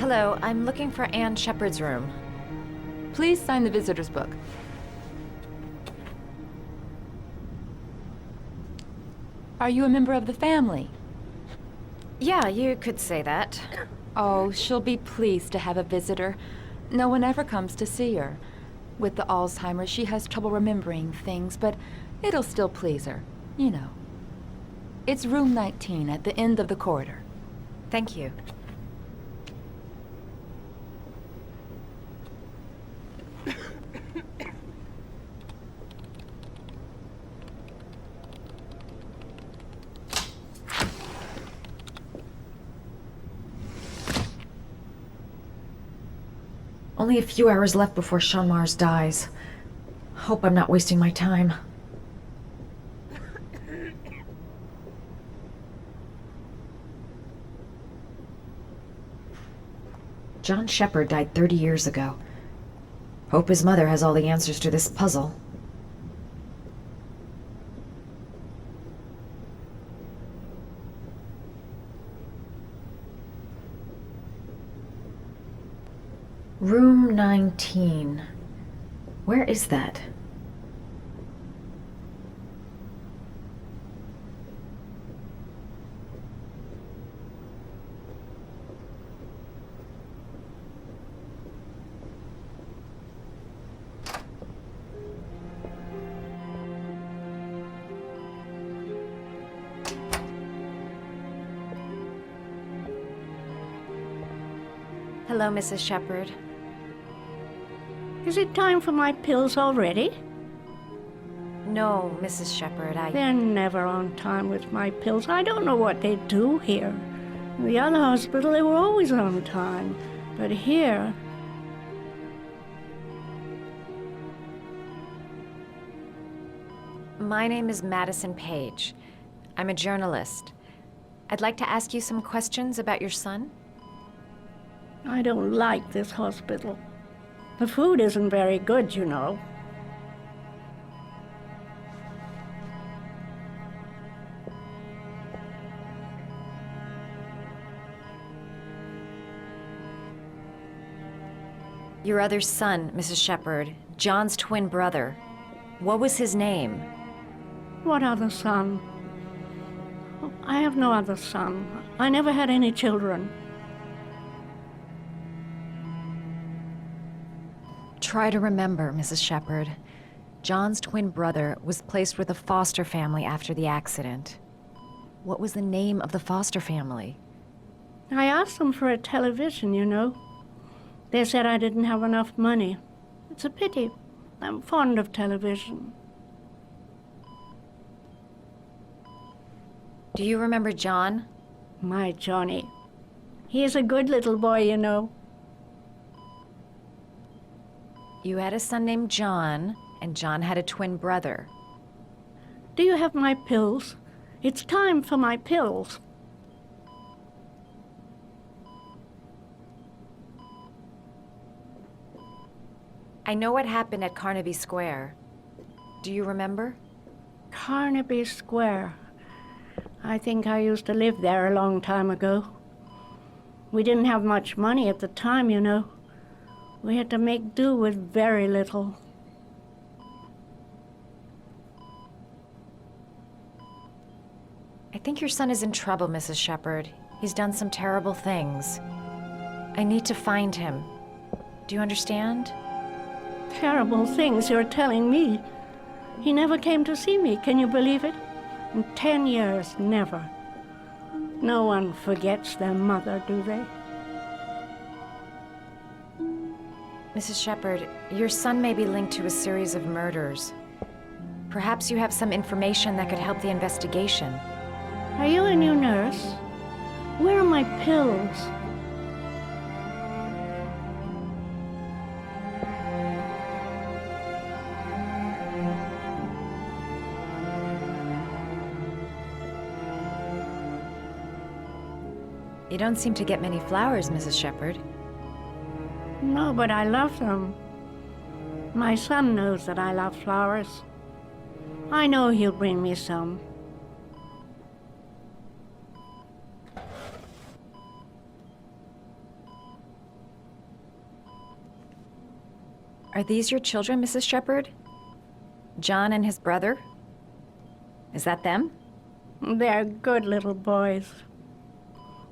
Hello, I'm looking for Anne Shepard's room. Please sign the visitor's book. Are you a member of the family? Yeah, you could say that. Oh, she'll be pleased to have a visitor. No one ever comes to see her. With the Alzheimer's, she has trouble remembering things, but it'll still please her, you know. It's room 19 at the end of the corridor. Thank you. Only a few hours left before Sean Mars dies. Hope I'm not wasting my time. John Shepard died 30 years ago. Hope his mother has all the answers to this puzzle. Room 19. Where is that? Hello, Mrs. Shepard. Is it time for my pills already? No, Mrs. Shepard, They're never on time with my pills. I don't know what they do here. In the other hospital, they were always on time. But here... My name is Madison Page. I'm a journalist. I'd like to ask you some questions about your son. I don't like this hospital. The food isn't very good, you know. Your other son, Mrs. Shepard, John's twin brother. What was his name? What other son? Oh, I have no other son. I never had any children. Try to remember, Mrs. Shepard. John's twin brother was placed with a foster family after the accident. What was the name of the foster family? I asked them for a television, you know. They said I didn't have enough money. It's a pity. I'm fond of television. Do you remember John? My Johnny. He is a good little boy, you know. You had a son named John, and John had a twin brother. Do you have my pills? It's time for my pills. I know what happened at Carnaby Square. Do you remember? Carnaby Square. I think I used to live there a long time ago. We didn't have much money at the time, you know. We had to make do with very little. I think your son is in trouble, Mrs. Shepard. He's done some terrible things. I need to find him. Do you understand? Terrible things you're telling me. He never came to see me, can you believe it? In 10 years, never. No one forgets their mother, do they? Mrs. Shepard, your son may be linked to a series of murders. Perhaps you have some information that could help the investigation. Are you a new nurse? Where are my pills? You don't seem to get many flowers, Mrs. Shepard. No, but I love them. My son knows that I love flowers. I know he'll bring me some. Are these your children, Mrs. Shepherd? John and his brother? Is that them? They're good little boys.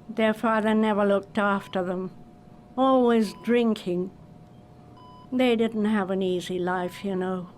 Their father never looked after them, always drinking. They didn't have an easy life, you know.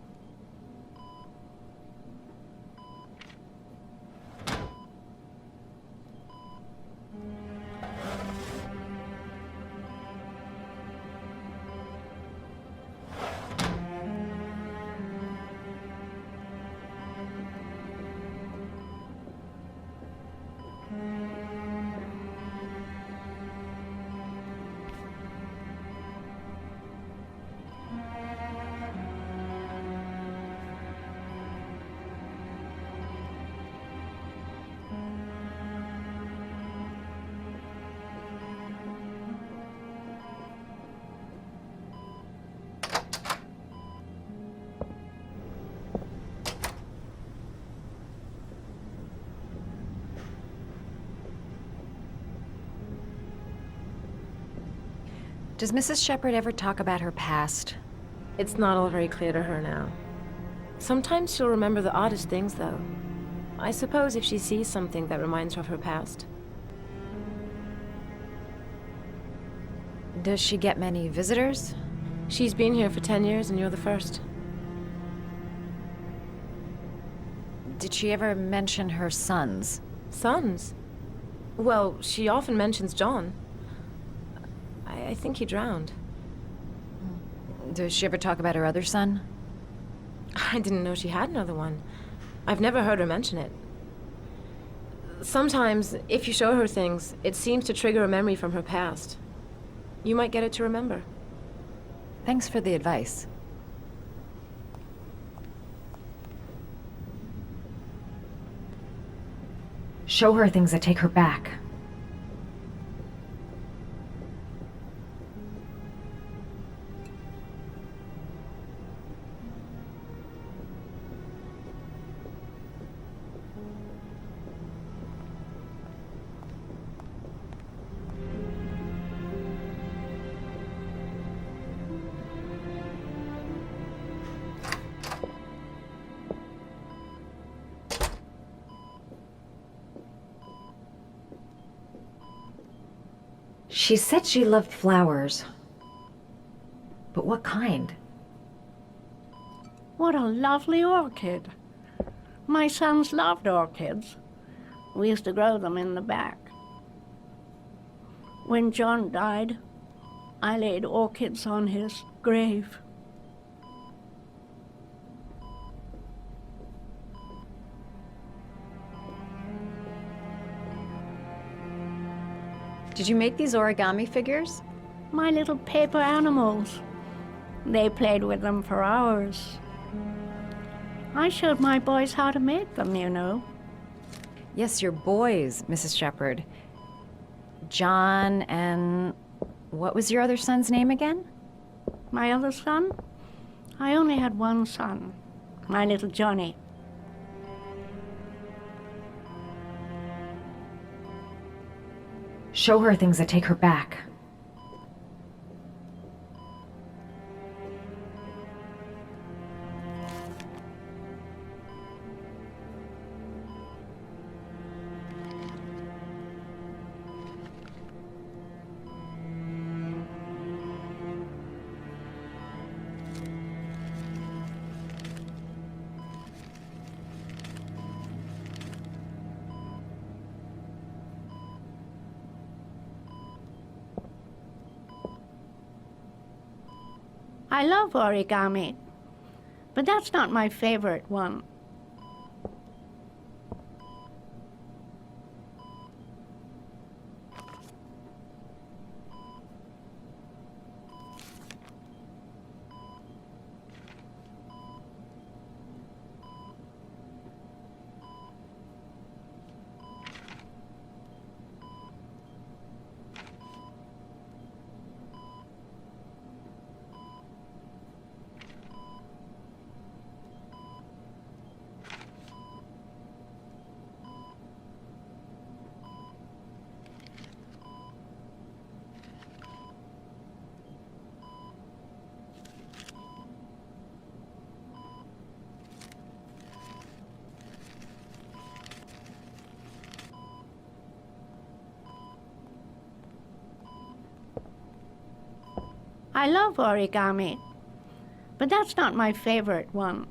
Does Mrs. Shepherd ever talk about her past? It's not all very clear to her now. Sometimes she'll remember the oddest things, though. I suppose if she sees something that reminds her of her past. Does she get many visitors? She's been here for 10 years and you're the first. Did she ever mention her sons? Sons? Well, she often mentions John. I think he drowned. Does she ever talk about her other son? I didn't know she had another one. I've never heard her mention it. Sometimes, if you show her things, it seems to trigger a memory from her past. You might get it to remember. Thanks for the advice. Show her things that take her back. She said she loved flowers. But what kind? What a lovely orchid. My sons loved orchids. We used to grow them in the back. When John died, I laid orchids on his grave. Did you make these origami figures? My little paper animals. They played with them for hours. I showed my boys how to make them, you know. Yes, your boys, Mrs. Shepherd. John and... what was your other son's name again? My other son? I only had one son, my little Johnny. Show her things that take her back. I love origami, but that's not my favorite one. I love origami, but that's not my favorite one.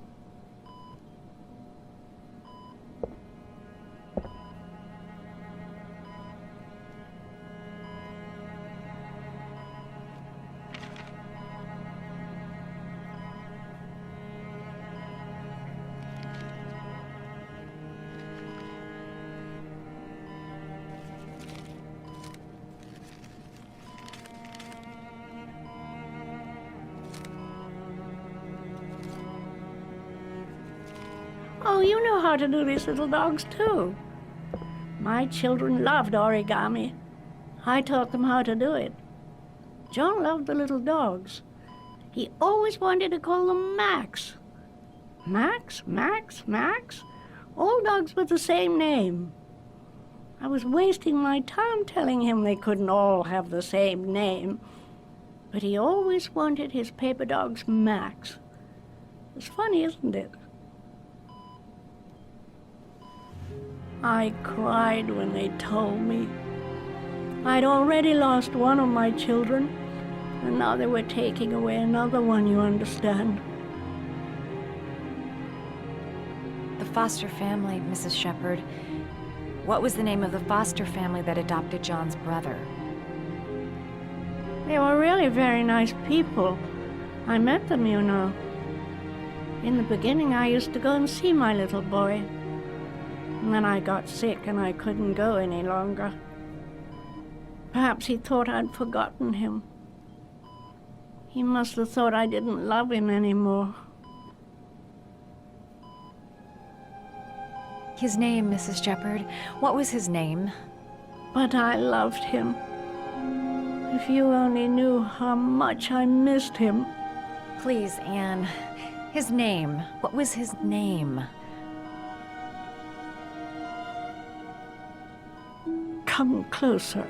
Oh, you know how to do these little dogs, too. My children loved origami. I taught them how to do it. John loved the little dogs. He always wanted to call them Max. Max, Max, Max. All dogs with the same name. I was wasting my time telling him they couldn't all have the same name. But he always wanted his paper dogs Max. It's funny, isn't it? I cried when they told me. I'd already lost one of my children, and now they were taking away another one, you understand. The foster family, Mrs. Shepherd. What was the name of the foster family that adopted John's brother? They were really very nice people. I met them, you know. In the beginning, I used to go and see my little boy. And then I got sick and I couldn't go any longer. Perhaps he thought I'd forgotten him. He must have thought I didn't love him anymore. His name, Mrs. Shepherd. What was his name? But I loved him. If you only knew how much I missed him. Please, Anne. His name. What was his name? Come closer.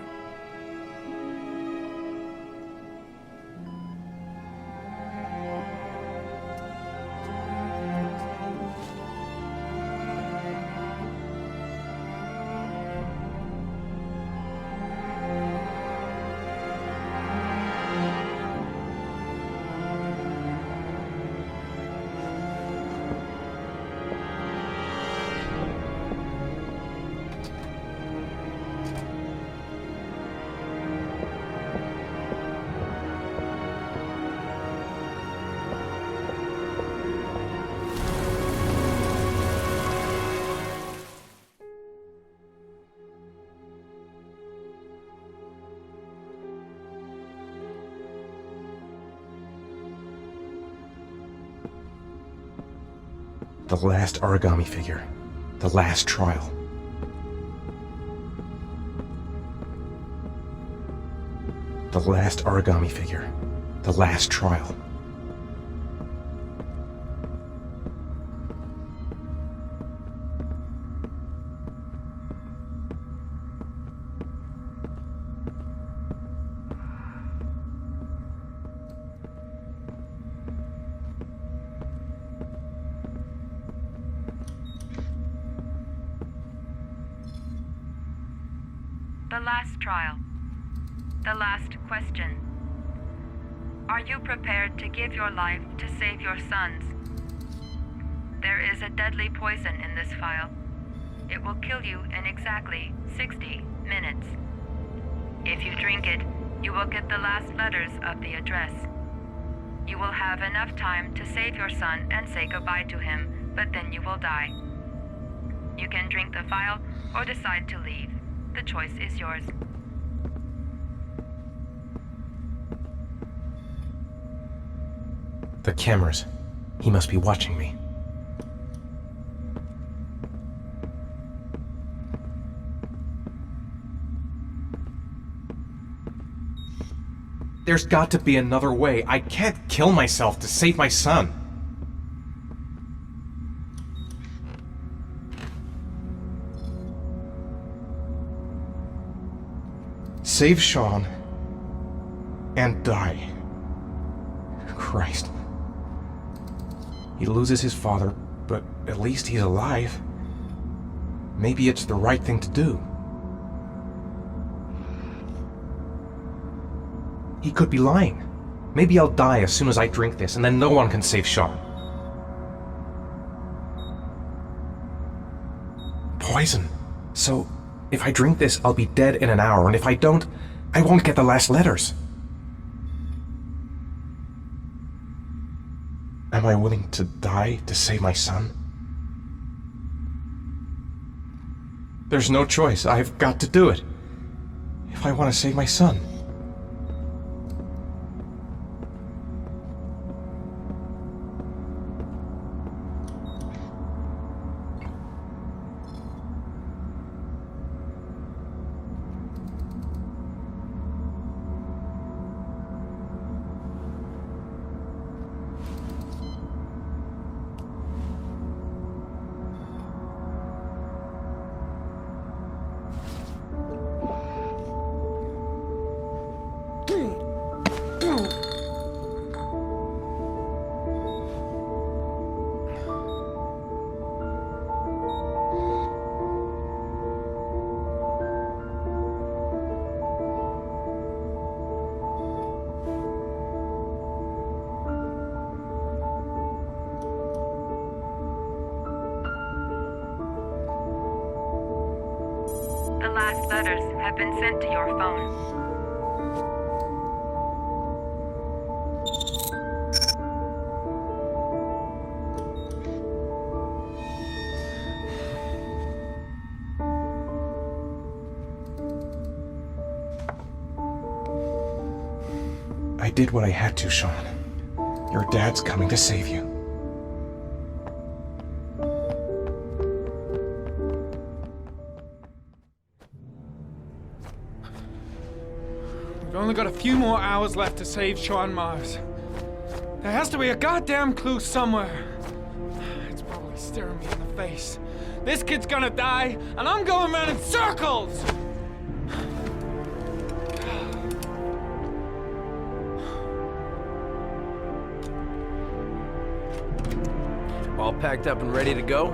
The last origami figure. The last trial. The last origami figure. The last trial. The last trial. The last question. Are you prepared to give your life to save your sons? There is a deadly poison in this vial. It will kill you in exactly 60 minutes. If you drink it, you will get the last letters of the address. You will have enough time to save your son and say goodbye to him, but then you will die. You can drink the vial or decide to leave. The choice is yours. The cameras. He must be watching me. There's got to be another way. I can't kill myself to save my son. Save Sean and die. Christ. He loses his father, but at least he's alive. Maybe it's the right thing to do. He could be lying. Maybe I'll die as soon as I drink this, and then no one can save Sean. Poison. So, if I drink this, I'll be dead in an hour, and if I don't, I won't get the last letters. Am I willing to die to save my son? There's no choice. I've got to do it. If I want to save my son. The last letters have been sent to your phone. I did what I had to, Sean. Your dad's coming to save you. We've only got a few more hours left to save Sean Mars. There has to be a goddamn clue somewhere. It's probably staring me in the face. This kid's gonna die, and I'm going around in circles! All packed up and ready to go?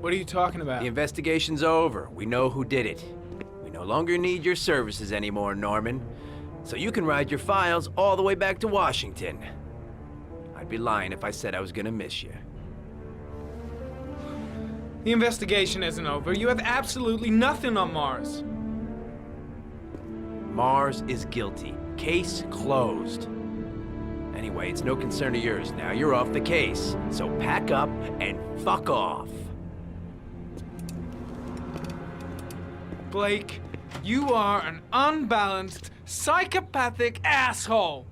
What are you talking about? The investigation's over. We know who did it. We no longer need your services anymore, Norman. So you can ride your files all the way back to Washington. I'd be lying if I said I was gonna miss you. The investigation isn't over. You have absolutely nothing on Mars. Mars is guilty. Case closed. Anyway, it's no concern of yours now. You're off the case. So pack up and fuck off. Blake, you are an unbalanced, psychopathic asshole!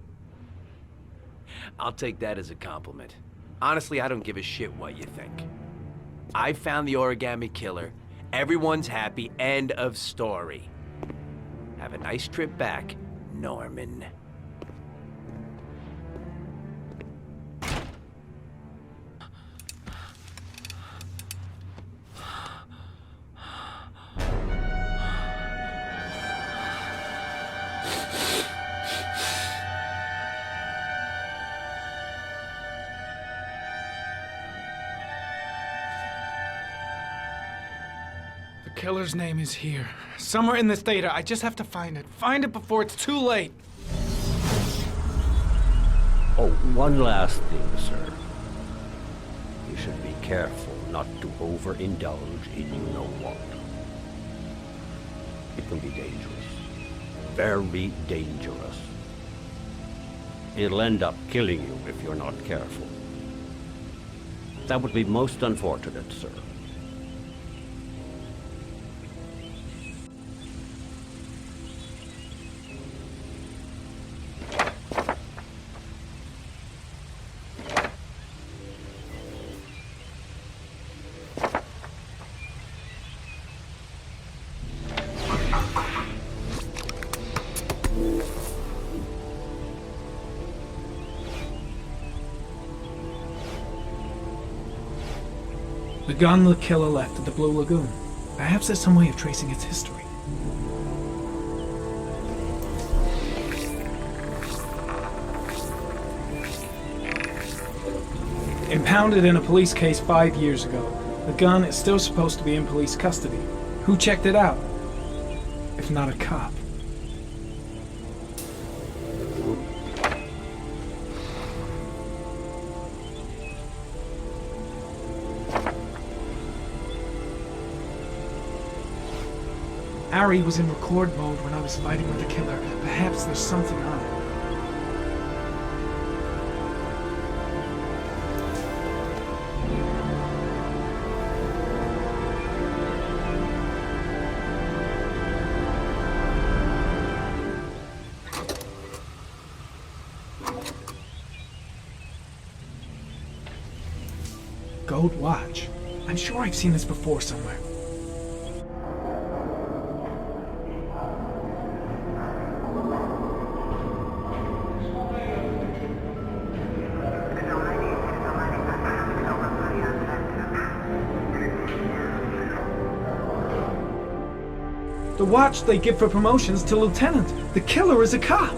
I'll take that as a compliment. Honestly, I don't give a shit what you think. I found the origami killer. Everyone's happy. End of story. Have a nice trip back, Norman. The killer's name is here. Somewhere in this data. I just have to find it. Find it before it's too late. Oh, one last thing, sir. You should be careful not to overindulge in you-know-what. It can be dangerous. Very dangerous. It'll end up killing you if you're not careful. That would be most unfortunate, sir. The gun the killer left at the Blue Lagoon. Perhaps there's some way of tracing its history. Impounded in a police case 5 years ago, the gun is still supposed to be in police custody. Who checked it out? If not a cop. Ari was in record mode when I was fighting with the killer. Perhaps there's something on it. Gold watch. I'm sure I've seen this before somewhere. The watch they give for promotions to lieutenant. The killer is a cop.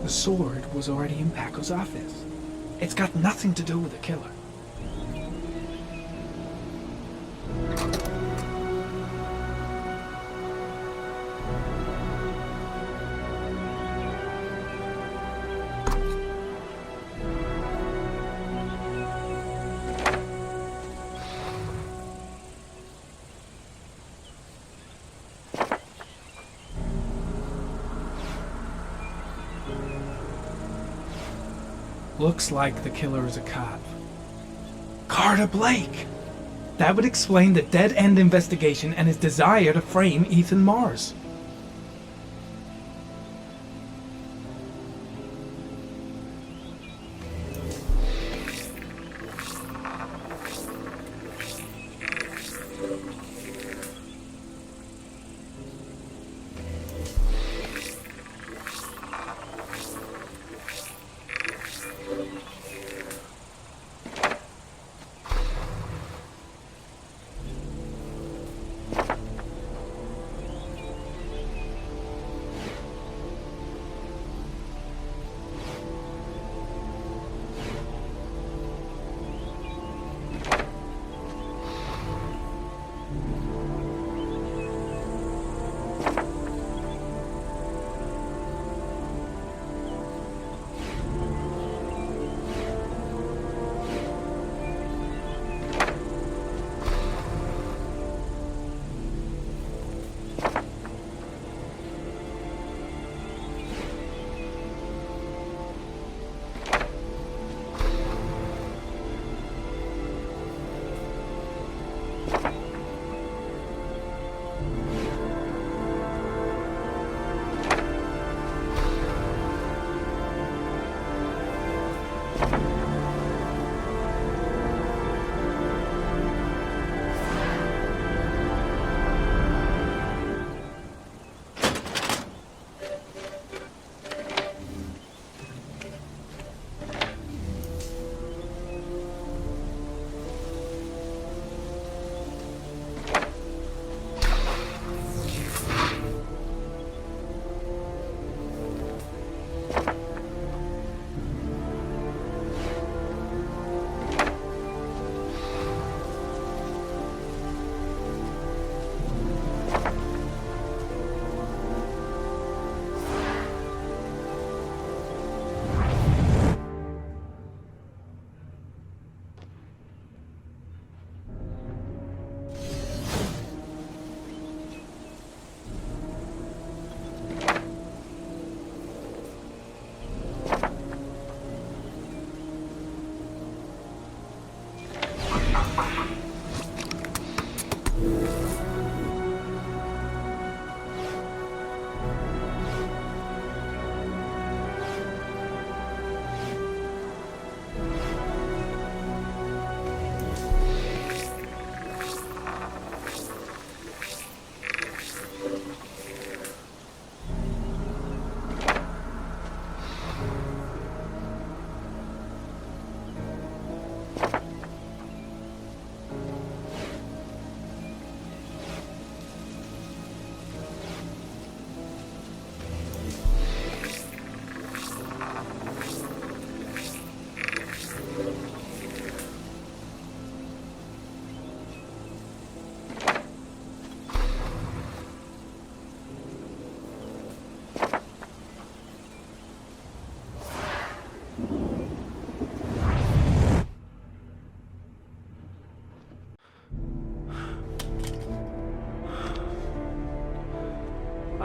The sword was already in Paco's office. It's got nothing to do with the killer. Looks like the killer is a cop. Carter Blake! That would explain the dead-end investigation and his desire to frame Ethan Mars.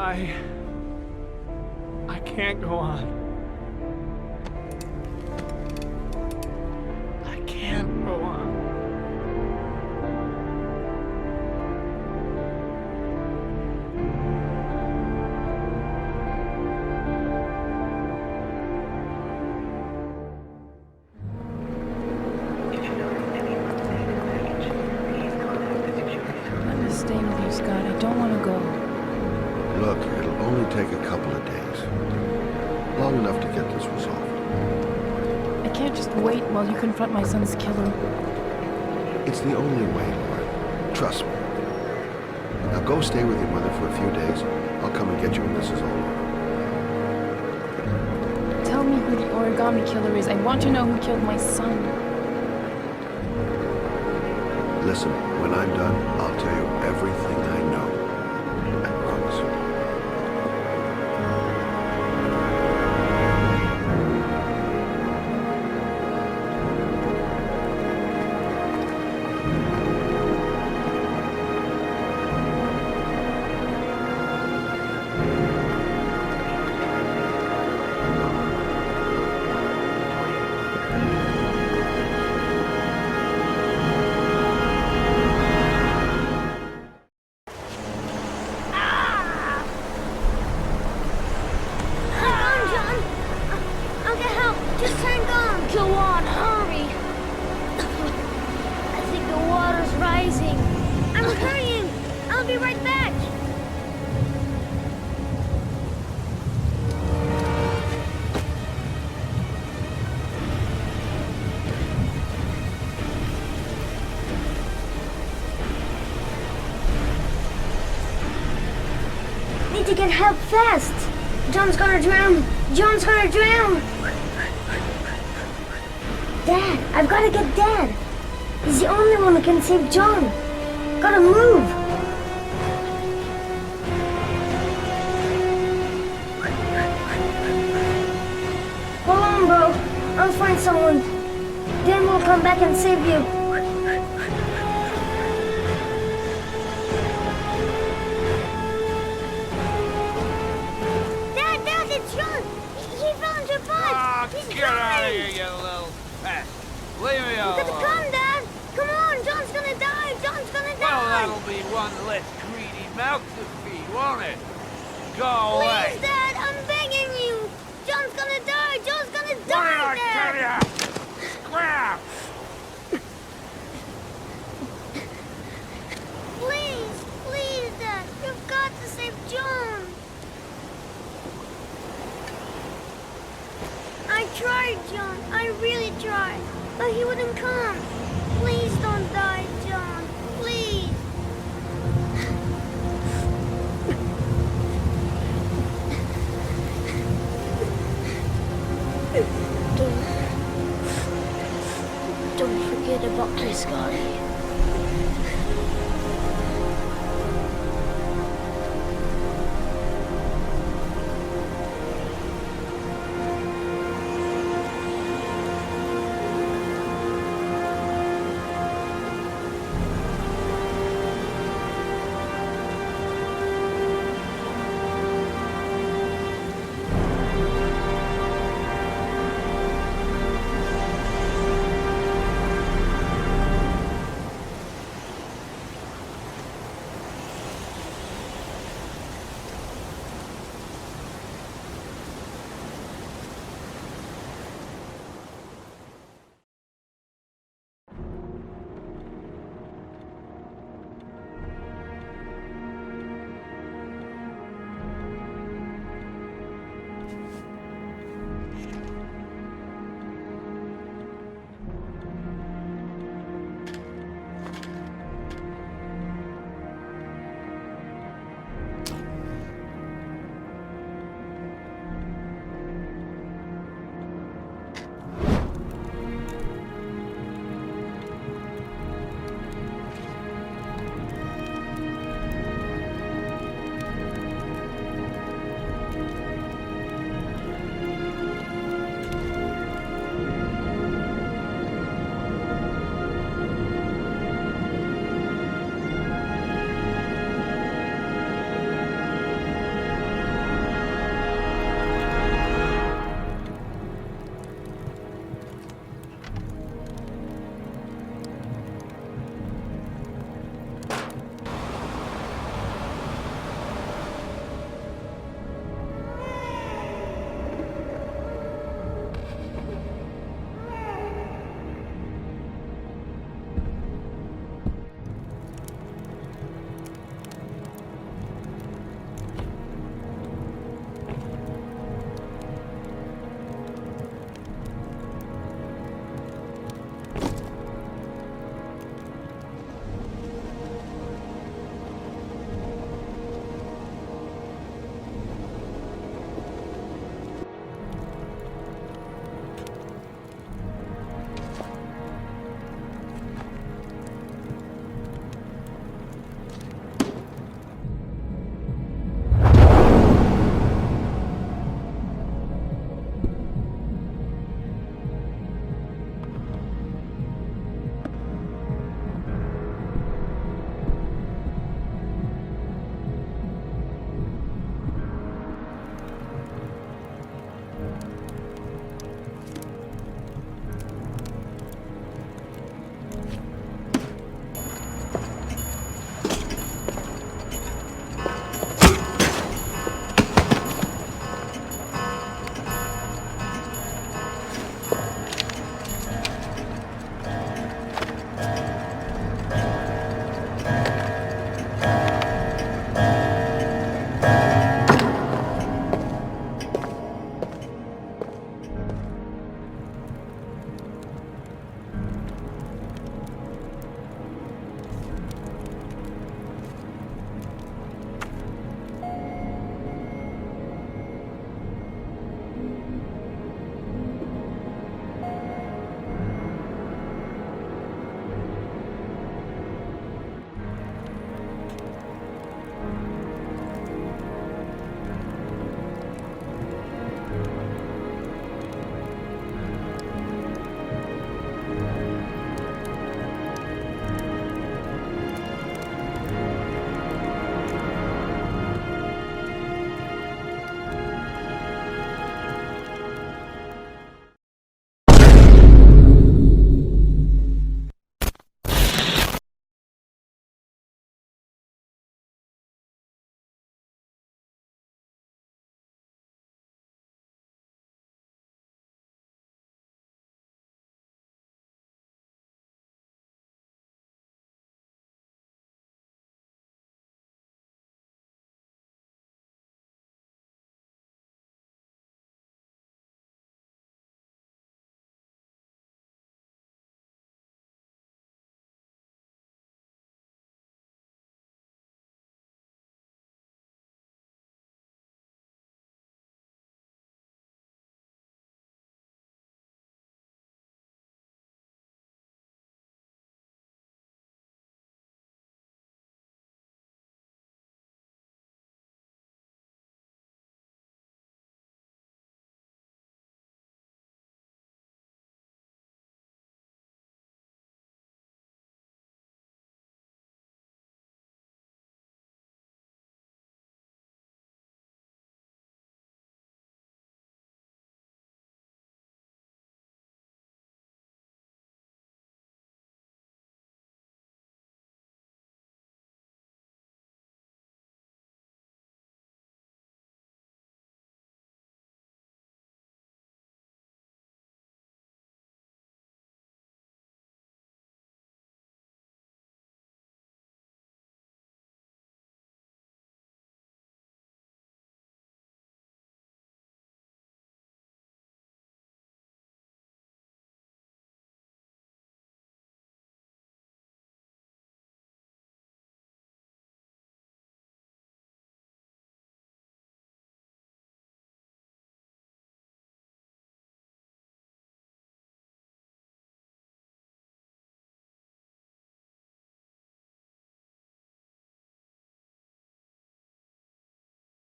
I can't go on. I can't go on. I'm just staying with you, Scott. I don't want to go. Look, it'll only take a couple of days. Long enough to get this resolved. I can't just wait while you confront my son's killer. It's the only way, Lauren. Trust me. Now go stay with your mother for a few days. I'll come and get you when this is all over. Tell me who the origami killer is. I want to know who killed my son. Listen, when I'm done, I'll tell you everything I know. I promise. Need to get help fast! John's gonna drown! John's gonna drown! Dad! I've gotta get Dad! He's the only one who can save John! Gotta move! Hold on, bro. I'll find someone. Then we'll come back and save you. Get out of here, you little pest. Leave me alone. You gotta come, Dad. Come on, John's gonna die. John's gonna die. Well, that'll be one less greedy mouth to feed, won't it? Go away. Please, Dad, I'm begging you. John's gonna die. John's gonna What die, did I Dad. tell ya? Scrap! Please, please, Dad. You've got to save John. I tried, John. I really tried. But he wouldn't come. Please,